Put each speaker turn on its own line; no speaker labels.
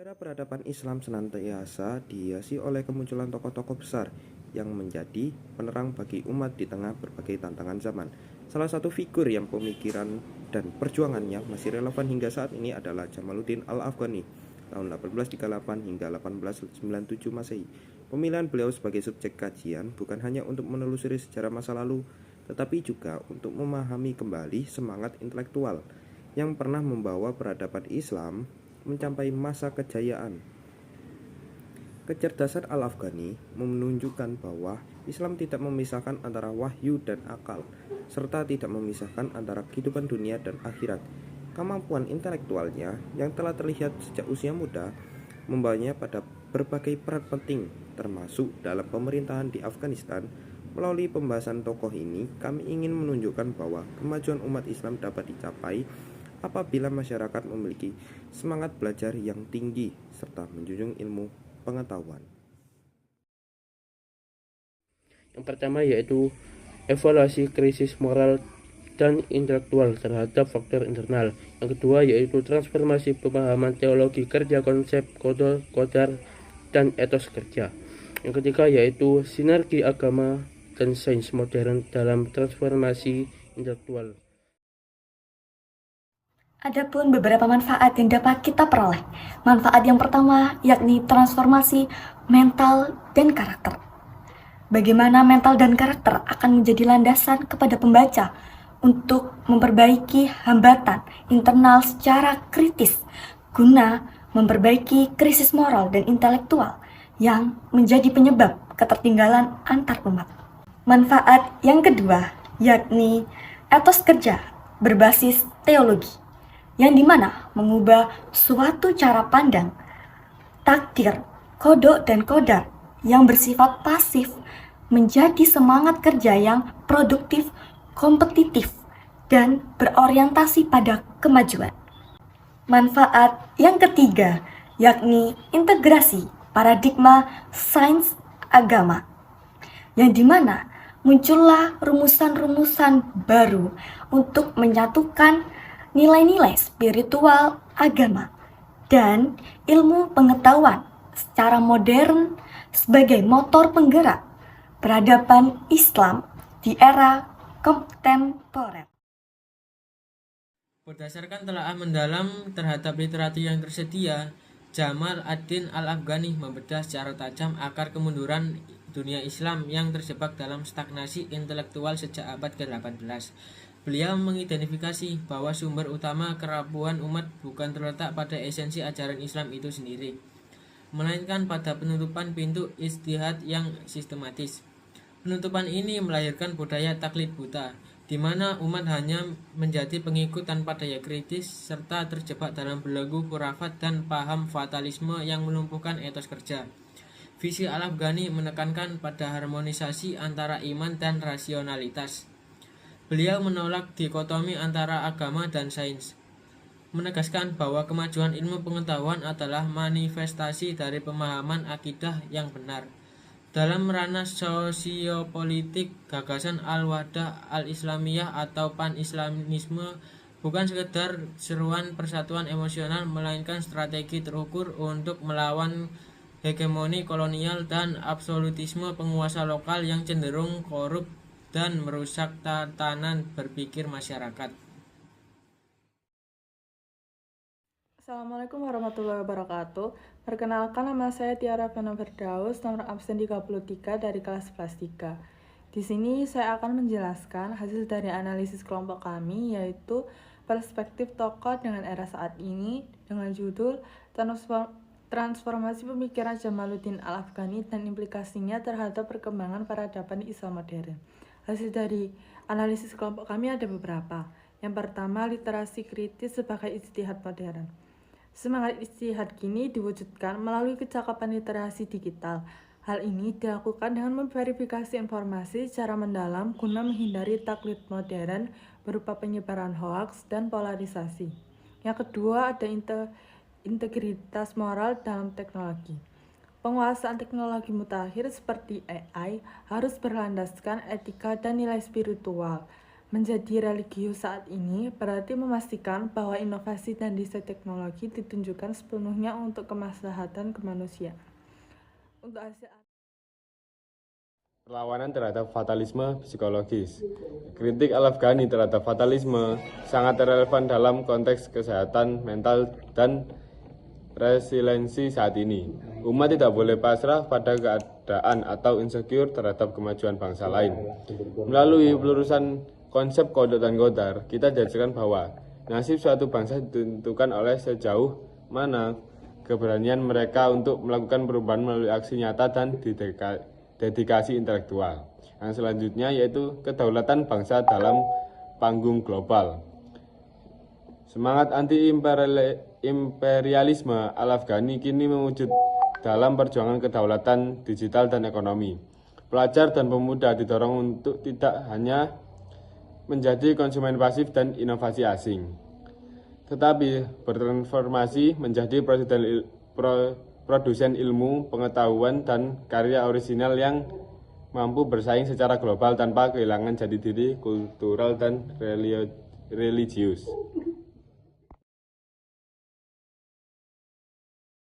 Sejarah peradaban Islam senantiasa dihiasi oleh kemunculan tokoh-tokoh besar yang menjadi penerang bagi umat di tengah berbagai tantangan zaman. Salah satu figur yang pemikiran dan perjuangannya masih relevan hingga saat ini adalah Jamaluddin Al-Afghani tahun 1838 hingga 1897 Masehi. Pemilihan beliau sebagai subjek kajian bukan hanya untuk menelusuri sejarah masa lalu, tetapi juga untuk memahami kembali semangat intelektual yang pernah membawa peradaban Islam mencapai masa kejayaan. Kecerdasan Al-Afghani menunjukkan bahwa Islam tidak memisahkan antara wahyu dan akal, serta tidak memisahkan antara kehidupan dunia dan akhirat. Kemampuan intelektualnya yang telah terlihat sejak usia muda membawanya pada berbagai peran penting, termasuk dalam pemerintahan di Afghanistan. Melalui pembahasan tokoh ini, kami ingin menunjukkan bahwa kemajuan umat Islam dapat dicapai apabila masyarakat memiliki semangat belajar yang tinggi serta menjunjung ilmu pengetahuan.
Yang pertama yaitu evaluasi krisis moral dan intelektual terhadap faktor internal. Yang kedua yaitu transformasi pemahaman teologi kerja, konsep, kodar, dan etos kerja. Yang ketiga yaitu sinergi agama dan sains modern dalam transformasi intelektual.
Adapun beberapa manfaat yang dapat kita peroleh. Manfaat yang pertama yakni transformasi mental dan karakter. Bagaimana mental dan karakter akan menjadi landasan kepada pembaca untuk memperbaiki hambatan internal secara kritis guna memperbaiki krisis moral dan intelektual yang menjadi penyebab ketertinggalan antar umat. Manfaat yang kedua yakni etos kerja berbasis teologi, yang dimana mengubah suatu cara pandang, takdir, kodok, dan kodar yang bersifat pasif menjadi semangat kerja yang produktif, kompetitif, dan berorientasi pada kemajuan. Manfaat yang ketiga yakni integrasi paradigma sains agama, yang dimana muncullah rumusan-rumusan baru untuk menyatukan nilai-nilai spiritual agama dan ilmu pengetahuan secara modern sebagai motor penggerak peradaban Islam di era kontemporer.
Berdasarkan telaah mendalam terhadap literatur yang tersedia, Jamal ad-Din Al-Afghani membedah secara tajam akar kemunduran dunia Islam yang terjebak dalam stagnasi intelektual sejak abad ke-18. Beliau mengidentifikasi bahwa sumber utama kerapuhan umat bukan terletak pada esensi ajaran Islam itu sendiri, melainkan pada penutupan pintu ijtihad yang sistematis. Penutupan ini melahirkan budaya taklid buta, di mana umat hanya menjadi pengikut tanpa daya kritis serta terjebak dalam belenggu khurafat dan paham fatalisme yang melumpuhkan etos kerja. Visi Al-Afghani menekankan pada harmonisasi antara iman dan rasionalitas. Beliau menolak dikotomi antara agama dan sains, menegaskan bahwa kemajuan ilmu pengetahuan adalah manifestasi dari pemahaman akidah yang benar. Dalam ranah sosiopolitik, gagasan al-wahdah al-islamiyah atau pan-islamisme bukan sekedar seruan persatuan emosional, melainkan strategi terukur untuk melawan hegemoni kolonial dan absolutisme penguasa lokal yang cenderung korup dan merusak tatanan berpikir masyarakat.
Assalamualaikum warahmatullahi wabarakatuh. Perkenalkan, nama saya Tiara Fena Firdaus, nomor absen 33 dari kelas 11 3. Di sini saya akan menjelaskan hasil dari analisis kelompok kami, yaitu perspektif tokoh dengan era saat ini dengan judul Transformasi Pemikiran Jamaluddin Al-Afghani dan Implikasinya Terhadap Perkembangan Peradaban Islam Modern. Hasil dari analisis kelompok kami ada beberapa. Yang pertama, literasi kritis sebagai ijtihad modern. Semangat ijtihad kini diwujudkan melalui kecakapan literasi digital. Hal ini dilakukan dengan memverifikasi informasi secara mendalam guna menghindari taklid modern berupa penyebaran hoaks dan polarisasi. Yang kedua, ada integritas moral dalam teknologi. Penguasaan teknologi mutakhir seperti AI harus berlandaskan etika dan nilai spiritual. menjadi religius saat ini berarti memastikan bahwa inovasi dan desain teknologi ditunjukkan sepenuhnya untuk kemaslahatan kemanusiaan. Untuk hasil
Perlawanan terhadap fatalisme psikologis. Kritik Al-Afghani terhadap fatalisme sangat relevan dalam konteks kesehatan mental dan resiliensi saat ini. Umat tidak boleh pasrah pada keadaan atau insecure terhadap kemajuan bangsa lain. Melalui pelurusan konsep Kodok dan Godar, kita diajarkan bahwa nasib suatu bangsa ditentukan oleh sejauh mana keberanian mereka untuk melakukan perubahan melalui aksi nyata dan dedikasi intelektual. Yang selanjutnya yaitu kedaulatan bangsa dalam panggung global. Semangat anti-imperialisme Al-Afghani kini mewujud dalam perjuangan kedaulatan digital dan ekonomi. Pelajar dan pemuda didorong untuk tidak hanya menjadi konsumen pasif dan inovasi asing, tetapi bertransformasi menjadi produsen ilmu, pengetahuan, dan karya orisinal yang mampu bersaing secara global tanpa kehilangan jati diri kultural dan religius.